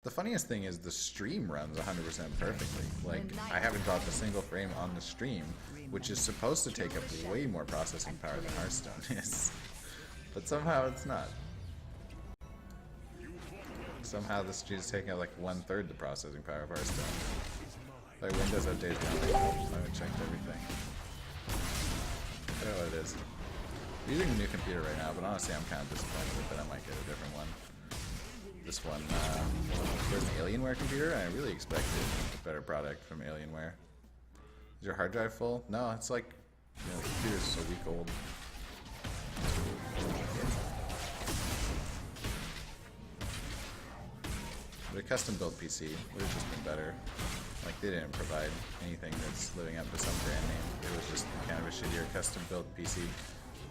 The funniest thing is the stream runs 100% perfectly. Like, I haven't dropped a single frame on the stream, which is supposed to take up way more processing power than Hearthstone is. But somehow it's not. Somehow this stream is taking up like 1/3 the processing power of Hearthstone. Like Windows updates now, I haven't checked everything. I don't know what it is. I'm using a new computer right now, but honestly I'm kind of disappointed with it. I might get a different one. This one was an Alienware computer, and I really expected a better product from Alienware. Is your hard drive full? No, it's like, you know, the computer's so week old. But a custom built PC would have just been better. Like, they didn't provide anything that's living up to some brand name. It was just kind of a shittier custom built PC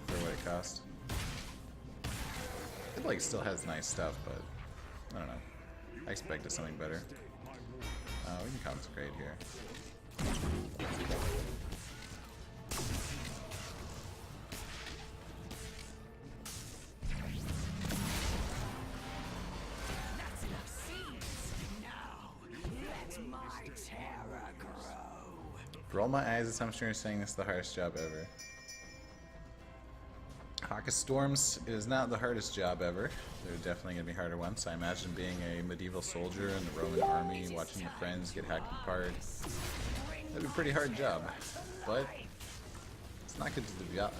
for what it cost. It like still has nice stuff, but I don't know. I expected something better. We can consecrate here. That's enough seeds. Now, let my terror grow. Roll my eyes at some streamers saying this is the hardest job ever. Hawk of Storms is not the hardest job ever. There are definitely going to be harder ones. I imagine being a medieval soldier in the Roman army, watching your friends get hacked apart. That'd be a pretty hard job. But it's not good to devalue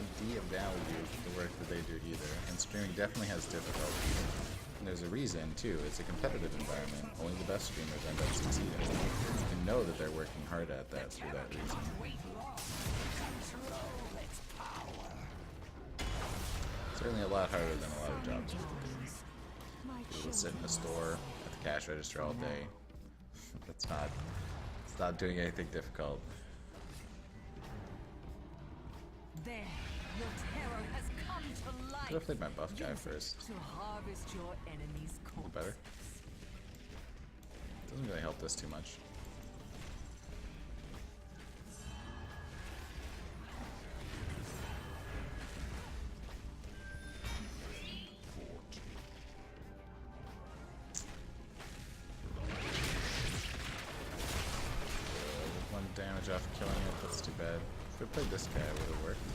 the work that they do either. And streaming definitely has difficulty. And there's a reason, too. It's a competitive environment. Only the best streamers end up succeeding. You can know that they're working hard at that through that reason. Certainly a lot harder than a lot of jobs. People sit in a store at the cash register all day. It's not doing anything difficult. There, your terror has come to life. Could have played my buff guy first. To harvest your enemy's corpses. Better. Doesn't really help this too much. Damage off killing it, that's too bad. If I played this guy, it would have worked.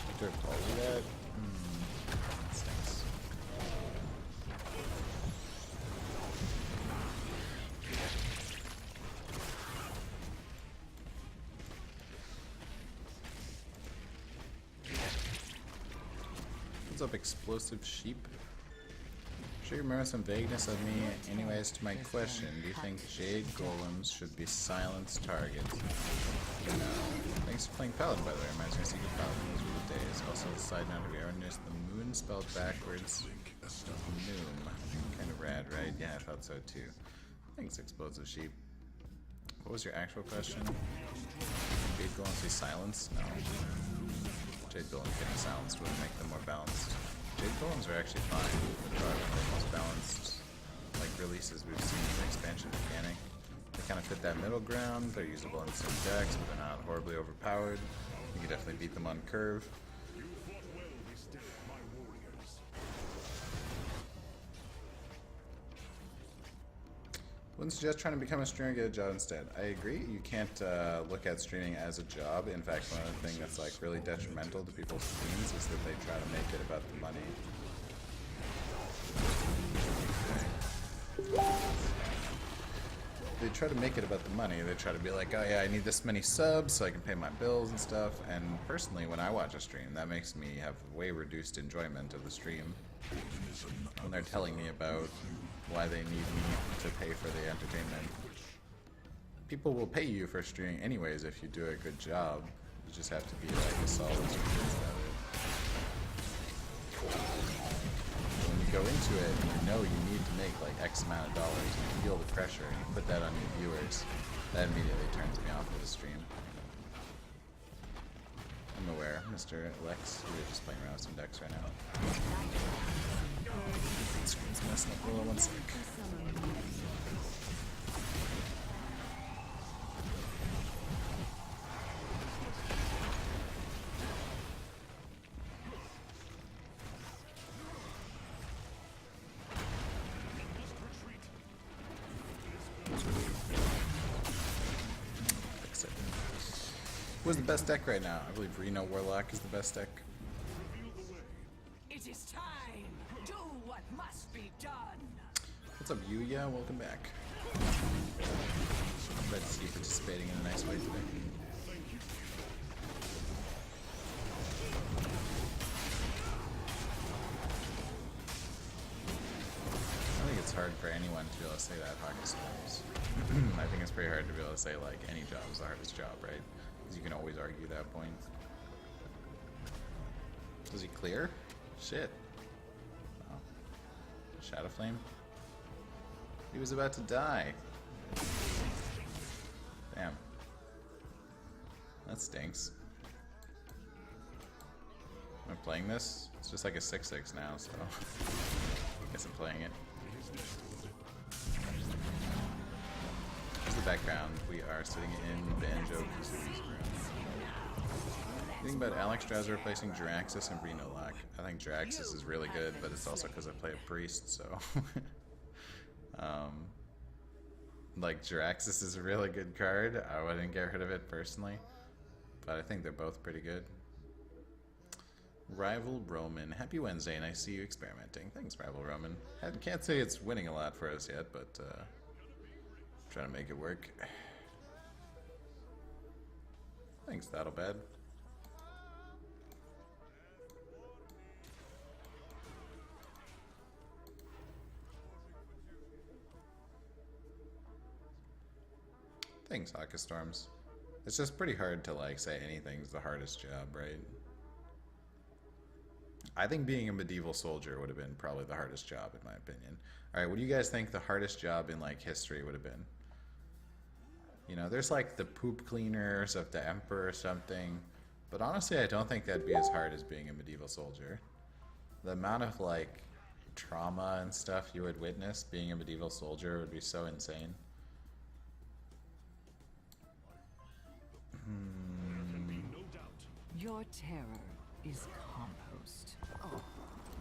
I could have called that. That stinks. What's up, explosive sheep? Sure you remember some vagueness of me. Anyways, to my question, do you think Jade Golems should be silenced targets? No. Thanks for playing Paladin, by the way. Reminds me of Secret Paladin. Those were the days. Also, a side note, have you ever noticed the moon spelled backwards? Noom. Kind of rad, right? Yeah, I thought so too. Thanks, explosive sheep. What was your actual question? Jade Golems be silenced? No. Jade Golems getting silenced would make them more balanced. Jade Golems are actually fine. They're probably one of the most balanced like releases we've seen in the expansion mechanic. They kind of fit that middle ground. They're usable in some decks, but they're not horribly overpowered. You can definitely beat them on curve. Wouldn't suggest trying to become a streamer and get a job instead. I agree. You can't look at streaming as a job. In fact, one of the things that's like really detrimental to people's streams is that they try to make it about the money. They try to make it about the money. They try to be like, oh yeah, I need this many subs so I can pay my bills and stuff. And personally, when I watch a stream, that makes me have way reduced enjoyment of the stream. When they're telling me about why they need me to pay for the entertainment. People will pay you for streaming anyways if you do a good job. You just have to be like a solid streamer about it. When you go into it and you know you need to make like X amount of dollars and you feel the pressure and you put that on your viewers, that immediately turns me off of the stream. I'm aware, Mr. Lex. We're just playing around with some decks right now. Screen's messing up a little, one sec. Who's the best deck right now? I believe Reno Warlock is the best deck. It is time. Do what must be done. What's up, Yuya? Welcome back. Glad to see you participating in a nice way today. I think it's hard for anyone to be able to say that hockey storms. I think it's pretty hard to be able to say like any job is the hardest job, right? Because you can always argue that point. Does he clear? Shit. Oh. Shadow Flame? He was about to die. Damn. That stinks. Am I playing this? It's just like a 6/6 now, so I guess I'm playing it. Here's the background. We are sitting in Banjo Kazooie's room. You think about Alex Drowser replacing Jiraxis and Reno Lock. I think Jiraxis is really good, but it's also because I play a priest, so like Jiraxis is a really good card. I wouldn't get rid of it personally, but I think they're both pretty good. Rival Roman, happy Wednesday, and I see you experimenting. Thanks, Rival Roman. I can't say it's winning a lot for us yet, but trying to make it work. Thanks, That'll Bad. Thanks, Haka Storms. It's just pretty hard to like say anything's the hardest job, right? I think being a medieval soldier would have been probably the hardest job in my opinion. Alright, what do you guys think the hardest job in like history would have been? You know, there's like the poop cleaners of the Emperor or something, but honestly I don't think that'd be as hard as being a medieval soldier. The amount of like trauma and stuff you would witness being a medieval soldier would be so insane. Your terror is compost. Oh,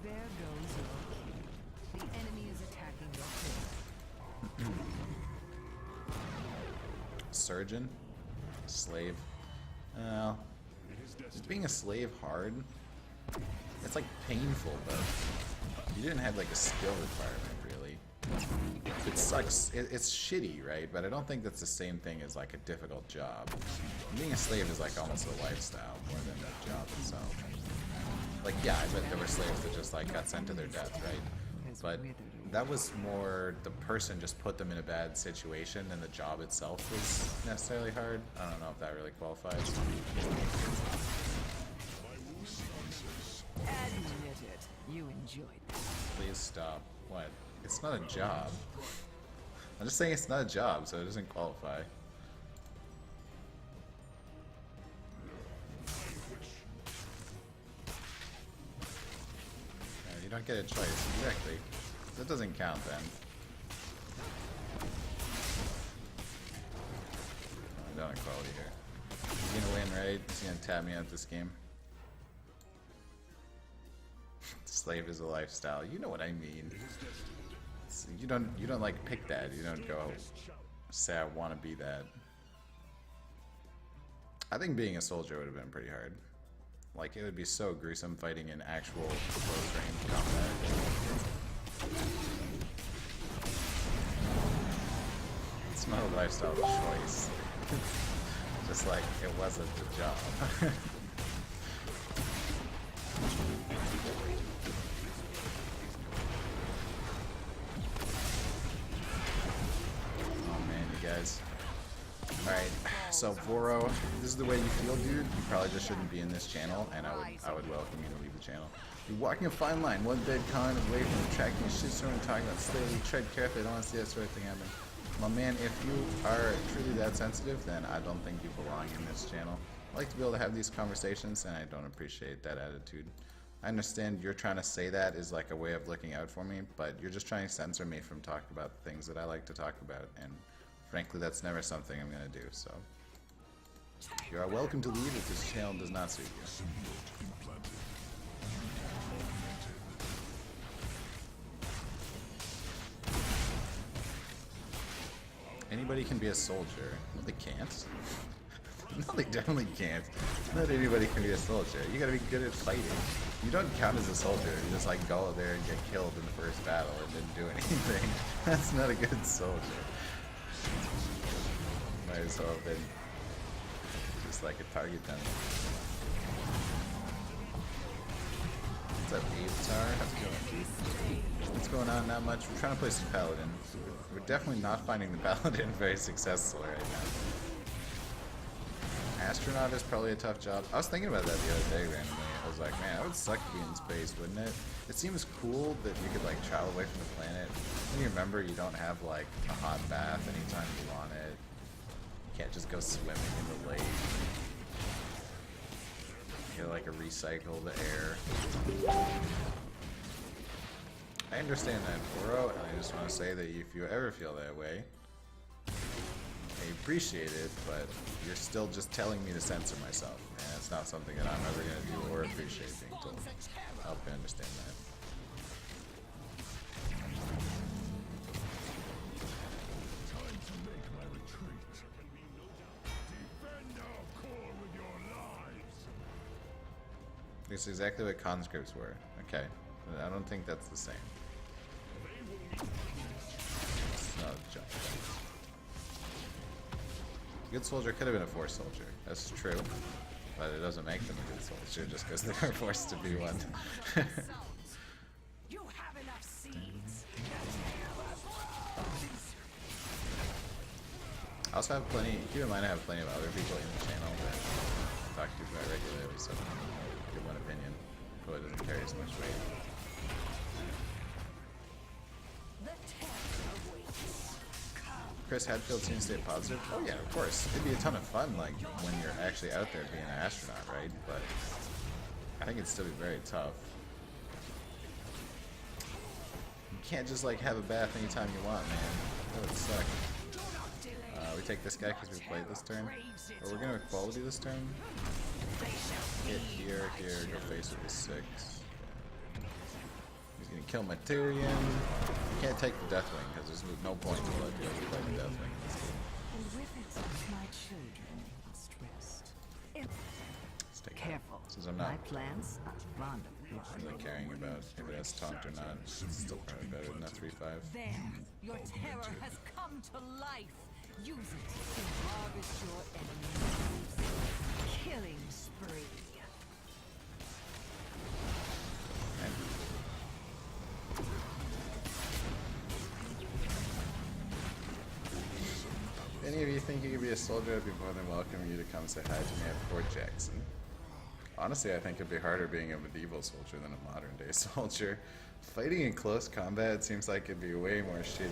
there goes your king. The enemy is attacking your king. Surgeon? Slave? Well, is being a slave hard? It's like painful, but you didn't have like a skill requirement really. It sucks. It's shitty, right? But I don't think that's the same thing as like a difficult job. Being a slave is like almost a lifestyle more than a job itself. Like, yeah, I bet there were slaves that just like got sent to their death, right? But that was more the person just put them in a bad situation, and the job itself was necessarily hard. I don't know if that really qualifies. Admit it. You enjoyed that. Please stop. What? It's not a job. I'm just saying it's not a job, so it doesn't qualify. You don't get a choice. Exactly. That doesn't count then. I don't equality here. He's gonna win, right? He's gonna tap me out this game. Slave is a lifestyle. You know what I mean. You don't like pick that. You don't go say I want to be that. I think being a soldier would have been pretty hard. Like it would be so gruesome fighting in actual close range combat. It's not a lifestyle choice. Just like it wasn't the job. Guys. Alright, so Voro, this is the way you feel, dude. You probably just shouldn't be in this channel, and I would welcome you to leave the channel. You're walking a fine line, one dead con away from attracting a shitstorm and talking about slavery. Tread carefully, I don't want to see that sort of thing happen. My man, if you are truly that sensitive, then I don't think you belong in this channel. I like to be able to have these conversations, and I don't appreciate that attitude. I understand you're trying to say that is like a way of looking out for me, but you're just trying to censor me from talking about the things that I like to talk about, and frankly, that's never something I'm going to do, so you are welcome to leave if this channel does not suit you. Anybody can be a soldier. No, they can't. No, they definitely can't. Not anybody can be a soldier. You gotta be good at fighting. You don't count as a soldier. You just like go there and get killed in the first battle and didn't do anything. That's not a good soldier. Might as well have been just like a target gun. What's up, Avatar? How's it going? What's going on? Not much. We're trying to play some Paladin. We're definitely not finding the Paladin very successful right now. Astronaut is probably a tough job. I was thinking about that the other day randomly. I was like, man, that would suck to be in space, wouldn't it? It seems cool that you could like travel away from the planet. When you remember you don't have like a hot bath anytime you want it. You can't just go swimming in the lake. You get like a recycled air. I understand that, Boro, and I just want to say that if you ever feel that way, I appreciate it, but you're still just telling me to censor myself, and it's not something that I'm ever going to do or appreciate being told. I hope you understand that. Time to make my retreat. Defend our core with your lives. This is exactly what conscripts were. Okay. I don't think that's the same. It's not a jump. Good soldier could have been a force soldier. That's true. But it doesn't make them a good soldier just because they were forced to be one. You have enough seeds. I also have plenty, keep in mind I have plenty of other people in the channel that I talk to quite regularly, so I give one opinion, but it doesn't carry as much weight. Chris Hadfield seems to stay positive. Oh yeah, of course. It'd be a ton of fun, like, when you're actually out there being an astronaut, right? But I think it'd still be very tough. You can't just, like, have a bath anytime you want, man. That would suck. We take this guy because we played this turn. Or we're gonna equality this turn. Hit here, go face with the 6. He's gonna kill my Tyrion. You can't take the Deathwing because there's no point to let you play the Deathwing in this game. And with it, my children must rest. Let's take Careful. Since I'm not My plans are fond of really caring about if it has taunt or not, it's still probably better than that 3-5. There, your terror has come to life. Use it to harvest your enemies. Killing spree. If any of you think you could be a soldier, I'd be more than welcome you to come say hi to me at Fort Jackson. Honestly, I think it'd be harder being a medieval soldier than a modern day soldier. Fighting in close combat seems like it'd be way more shitty.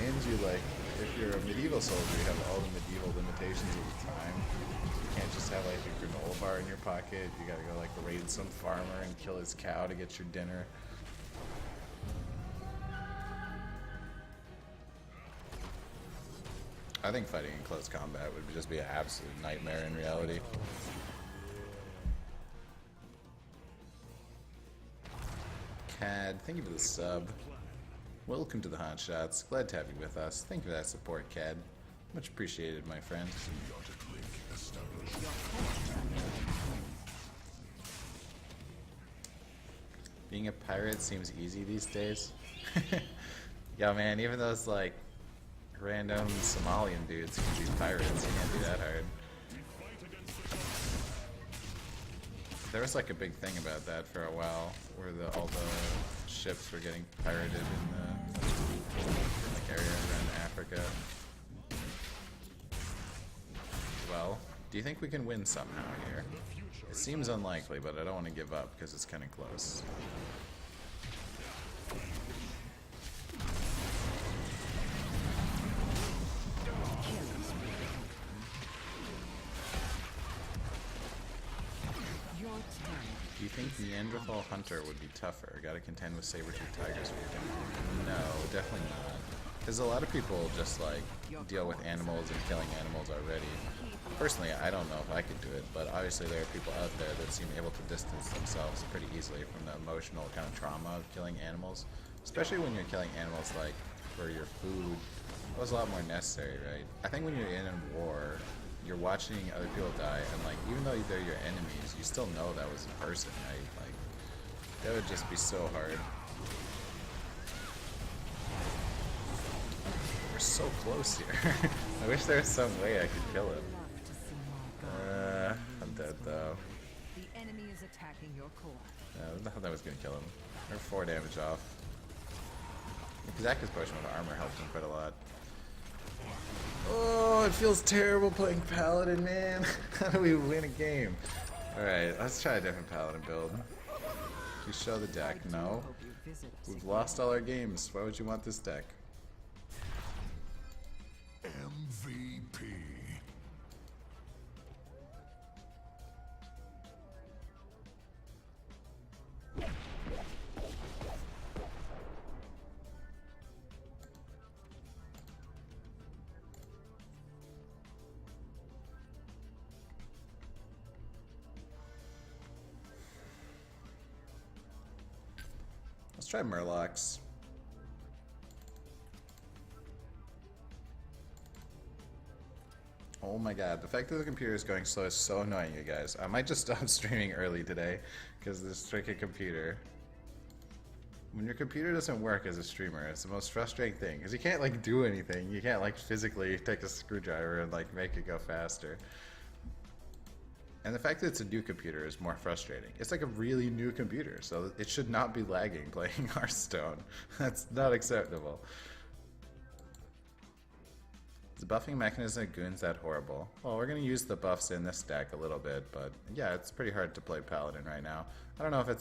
And you like, if you're a medieval soldier, you have all the medieval limitations of the time. You can't just have like a granola bar in your pocket. You gotta go like raid some farmer and kill his cow to get your dinner. I think fighting in close combat would just be an absolute nightmare in reality. Cad, thank you for the sub. Welcome to the Hot Shots. Glad to have you with us. Thank you for that support, Cad. Much appreciated, my friend. Being a pirate seems easy these days. Yeah, man, even those like random Somalian dudes can be pirates. You can't be that hard. There was like a big thing about that for a while, where all the ships were getting pirated in the like area around Africa. Well, do you think we can win somehow here? It seems unlikely, but I don't want to give up because it's kind of close. Do you think Neanderthal Hunter would be tougher? Gotta contend with saber-tooth tigers for your game. No, definitely not. Because a lot of people just like deal with animals and killing animals already. Personally, I don't know if I could do it, but obviously there are people out there that seem able to distance themselves pretty easily from the emotional kind of trauma of killing animals. Especially when you're killing animals like for your food. It was a lot more necessary, right? I think when you're in a war, you're watching other people die, and like even though they're your enemies, you still know that was a person, right? Like that would just be so hard. We're so close here. I wish there was some way I could kill him. I'm dead though. The enemy is attacking your core. I thought that was gonna kill him. We're 4 damage off. Zaka's potion with armor helped him quite a lot. Oh, it feels terrible playing Paladin, man. How do we win a game? Alright, let's try a different Paladin build. You show the deck. No. We've lost all our games. Why would you want this deck? MVP. Let's try Murlocs. Oh my god, the fact that the computer is going slow is so annoying, you guys. I might just stop streaming early today because of this freaking computer. When your computer doesn't work as a streamer, it's the most frustrating thing because you can't like do anything. You can't like physically take a screwdriver and like make it go faster. And the fact that it's a new computer is more frustrating. It's like a really new computer, so it should not be lagging playing Hearthstone. That's not acceptable. Is the buffing mechanism of Goon's that horrible? Well, we're going to use the buffs in this deck a little bit, but yeah, it's pretty hard to play Paladin right now. I don't know if it's